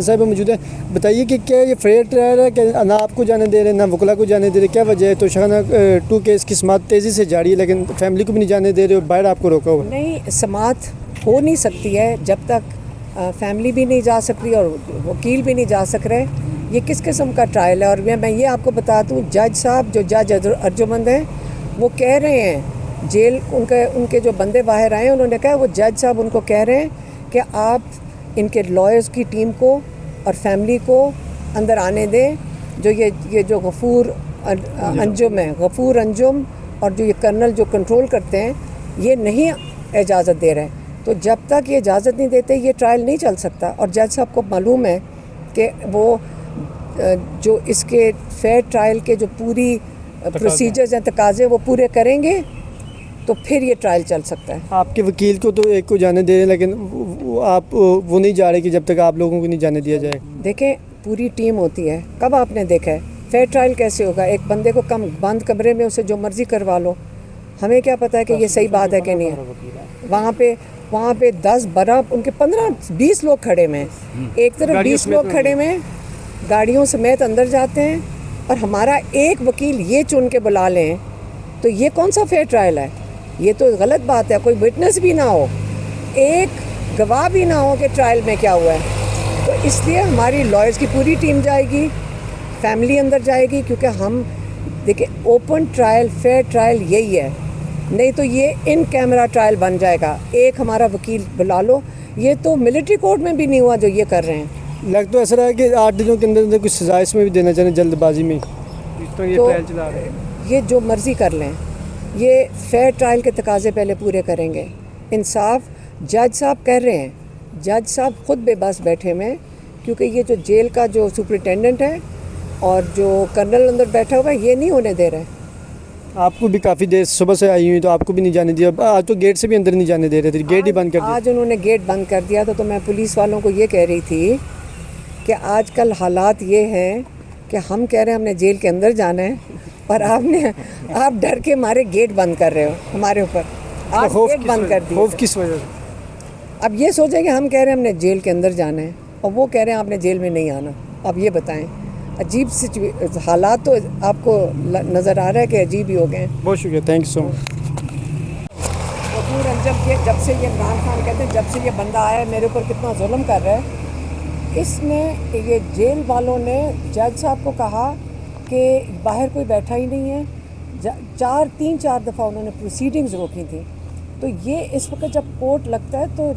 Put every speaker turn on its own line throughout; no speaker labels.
صاحب موجود ہے، بتائیے کہ کیا یہ فیئر ٹرائل ہے کہ نہ آپ کو جانے دے رہے نہ وکلا کو جانے دے رہے، کیا وجہ ہے؟ تو شاہانہ 2 کیس کی سماعت تیزی سے جاری ہے لیکن فیملی کو بھی نہیں جانے دے رہے اور باہر آپ کو روکا ہوا ہے۔
نہیں، سماعت ہو نہیں سکتی ہے جب تک فیملی بھی نہیں جا سک رہی اور وکیل بھی نہیں جا سک رہے۔ یہ کس قسم کا ٹرائل ہے؟ اور میں یہ آپ کو بتا دوں، جج صاحب جو جج ارجمند ہیں وہ کہہ رہے ہیں، جیل ان کے جو بندے باہر آئے ہیں انہوں نے کہا، وہ جج صاحب ان کو کہہ رہے ہیں کہ آپ ان کے لائرز کی ٹیم کو اور فیملی کو اندر آنے دیں۔ جو یہ جو غفور انجم ہے، غفور انجم، اور جو یہ کرنل جو کنٹرول کرتے ہیں، یہ نہیں اجازت دے رہے۔ تو جب تک یہ اجازت نہیں دیتے یہ ٹرائل نہیں چل سکتا۔ اور جج صاحب کو معلوم ہے کہ وہ جو اس کے فیئر ٹرائل کے جو پوری پروسیجرز ہیں، تقاضے وہ پورے کریں گے تو پھر یہ ٹرائل چل سکتا ہے۔
آپ کے وکیل کو تو ایک کو جانے دے رہے ہیں لیکن آپ وہ نہیں جا رہے کہ جب تک آپ لوگوں کو نہیں جانے دیا جائے۔
دیکھیں، پوری ٹیم ہوتی ہے، کب آپ نے دیکھا ہے فیئر ٹرائل کیسے ہوگا؟ ایک بندے کو بند کمرے میں اسے جو مرضی کروا لو، ہمیں کیا پتہ ہے کہ یہ صحیح بات ہے کہ نہیں ہے؟ وہاں پہ 10-12 ان کے 15-20 لوگ کھڑے ہوئے ہیں، ایک طرف 20 لوگ کھڑے ہوئے ہیں، گاڑیوں سمیت اندر جاتے ہیں، اور ہمارا ایک وکیل یہ چن کے بلا لیں تو یہ کون سا فیئر ٹرائل ہے؟ یہ تو غلط بات ہے۔ کوئی وٹنس بھی نہ ہو، ایک گواہ بھی نہ ہو کہ ٹرائل میں کیا ہوا ہے۔ تو اس لیے ہماری لائرز کی پوری ٹیم جائے گی، فیملی اندر جائے گی، کیونکہ ہم دیکھیں اوپن ٹرائل فیئر ٹرائل یہی ہے، نہیں تو یہ ان کیمرہ ٹرائل بن جائے گا۔ ایک ہمارا وکیل بلا لو، یہ تو ملٹری کورٹ میں بھی نہیں ہوا جو یہ کر رہے ہیں۔
لگ تو ایسا رہا ہے کہ 8 دنوں کے اندر کچھ سزا اس میں بھی دینا چاہیں جلد بازی میں، جس طرح یہ ٹرائل چلا رہے ہیں۔
یہ جو مرضی کر لیں، یہ فیئر ٹرائل کے تقاضے پہلے پورے کریں گے۔ انصاف جج صاحب کہہ رہے ہیں، جج صاحب خود بے بس بیٹھے ہوئے ہیں، کیونکہ یہ جو جیل کا جو سپرنٹینڈنٹ ہے اور جو کرنل اندر بیٹھا ہوا ہے یہ نہیں ہونے دے رہے۔
آپ کو بھی کافی دیر صبح سے آئی ہوئی تو آپ کو بھی نہیں جانے دیا، آج تو گیٹ سے بھی اندر نہیں جانے دے رہے تھے، گیٹ ہی بند کر دیا۔
آج انہوں نے گیٹ بند کر دیا تو میں پولیس والوں کو یہ کہہ رہی تھی کہ آج کل حالات یہ ہیں کہ ہم کہہ رہے ہیں ہم نے جیل کے اندر جانا ہے، اور آپ ڈر کے مارے گیٹ بند کر رہے ہو ہمارے اوپر۔ آپ گیٹ بند کر دیا۔
خوف کس وجہ سے؟
اب یہ سوچیں کہ ہم کہہ رہے ہیں ہم نے جیل کے اندر جانا ہے اور وہ کہہ رہے ہیں آپ نے جیل میں نہیں آنا۔ اب یہ بتائیں، عجیب حالات تو آپ کو نظر آ رہا ہے کہ عجیب ہی ہو گئے ہیں۔
بہت شکریہ، تھینک یو سو مچ۔
غفور انجم کے جب سے یہ عمران خان کہتے ہیں جب سے یہ بندہ آیا ہے میرے اوپر کتنا ظلم کر رہا ہے، اس نے یہ جیل والوں نے جج صاحب کو کہا کہ باہر کوئی بیٹھا ہی نہیں ہے، 3-4 دفعہ انہوں نے پروسیڈنگز روکی تھیں۔ تو یہ اس وقت جب کورٹ لگتا ہے تو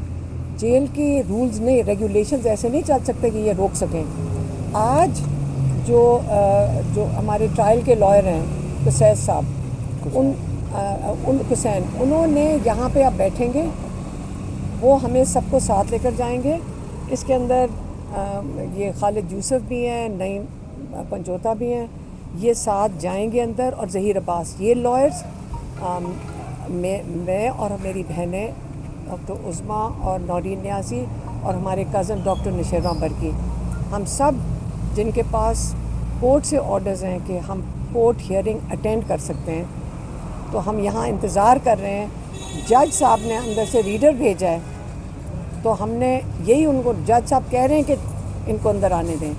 جیل کی رولز نہیں، ریگولیشنز ایسے نہیں چل سکتے کہ یہ روک سکیں۔ آج جو ہمارے ٹرائل کے لائر ہیں قصیص صاحب، حسین، انہوں نے یہاں پہ آپ بیٹھیں گے، وہ ہمیں سب کو ساتھ لے کر جائیں گے۔ اس کے اندر یہ خالد یوسف بھی ہیں، نعیم پنجوتا بھی ہیں، یہ ساتھ جائیں گے اندر، اور ظہیر عباس، یہ لائرز میں اور میری بہنیں ڈاکٹر عظمیٰ اور نورین نیازی اور ہمارے کزن ڈاکٹر نشیرہ برقی، ہم سب جن کے پاس کورٹ سے آرڈرز ہیں کہ ہم کورٹ ہیئرنگ اٹینڈ کر سکتے ہیں، تو ہم یہاں انتظار کر رہے ہیں۔ جج صاحب نے اندر سے ریڈر بھیجا ہے، تو ہم نے یہی ان کو، جج صاحب کہہ رہے ہیں کہ ان کو اندر آنے دیں،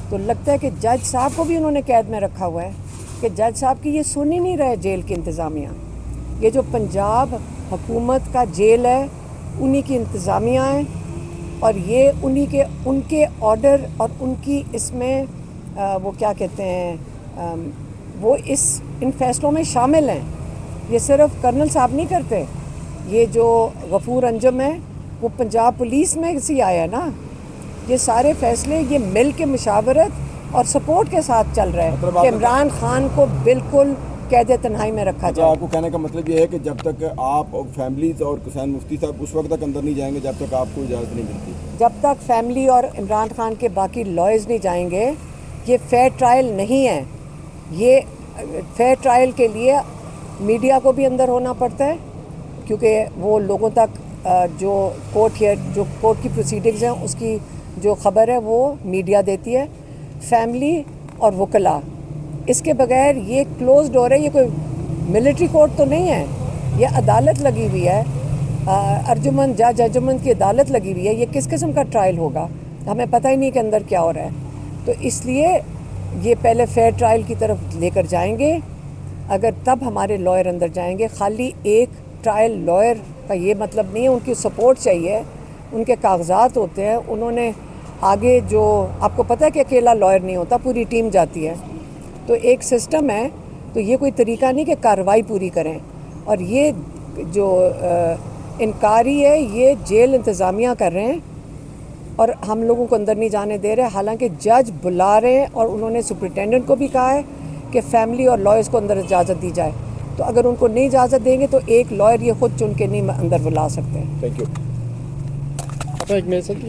تو لگتا ہے کہ جج صاحب کو بھی انہوں نے قید میں رکھا ہوا ہے کہ جج صاحب کی یہ سن ہی نہیں رہے جیل کی انتظامیہ۔ یہ جو پنجاب حکومت کا جیل ہے انہی کی انتظامیہ ہیں، اور یہ ان کے آرڈر اور ان کی اس میں وہ کیا کہتے ہیں، وہ ان فیصلوں میں شامل ہیں۔ یہ صرف کرنل صاحب نہیں کرتے، یہ جو غفور انجم ہے وہ پنجاب پولیس میں سے آیا ہے نا۔ یہ سارے فیصلے یہ مل کے مشاورت اور سپورٹ کے ساتھ چل رہے ہیں کہ عمران خان کو بالکل قید تنہائی میں رکھا جائے۔
آپ کو کہنے کا مطلب یہ ہے کہ جب تک آپ فیملیز اور حسین مفتی صاحب اس وقت تک اندر نہیں جائیں گے جب تک آپ کو اجازت نہیں ملتی؟
جب تک فیملی اور عمران خان کے باقی لائرز نہیں جائیں گے، یہ فیئر ٹرائل نہیں ہے۔ یہ فیئر ٹرائل کے لیے میڈیا کو بھی اندر ہونا پڑتا ہے، کیونکہ وہ لوگوں تک جو کورٹ کی پروسیڈنگز ہیں اس کی جو خبر ہے وہ میڈیا دیتی ہے، فیملی اور وکلا۔ اس کے بغیر یہ کلوز ڈور ہے، یہ کوئی ملٹری کورٹ تو نہیں ہے، یہ عدالت لگی ہوئی ہے، جج ارجمند کی عدالت لگی ہوئی ہے۔ یہ کس قسم کا ٹرائل ہوگا؟ ہمیں پتہ ہی نہیں کہ اندر کیا ہو رہا ہے. تو اس لیے یہ پہلے فیئر ٹرائل کی طرف لے کر جائیں گے. اگر تب ہمارے لائر اندر جائیں گے. خالی ایک ٹرائل لائر کا یہ مطلب نہیں ہے, ان کی سپورٹ چاہیے, ان کے کاغذات ہوتے ہیں. انہوں نے آگے جو آپ کو پتہ ہے کہ اکیلا لائر نہیں ہوتا, پوری ٹیم جاتی ہے. تو ایک سسٹم ہے. تو یہ کوئی طریقہ نہیں کہ کارروائی پوری کریں. اور یہ جو انکوائری ہے یہ جیل انتظامیہ کر رہے ہیں اور ہم لوگوں کو اندر نہیں جانے دے رہے. حالانکہ جج بلا رہے ہیں اور انہوں نے سپرنٹینڈنٹ کو بھی کہا ہے کہ فیملی اور لائرز کو اندر اجازت دی جائے. تو اگر ان کو نہیں اجازت دیں گے تو ایک لائر یہ خود چن کے نہیں اندر بلا سکتے.
Thank you.
آپ ایک میسج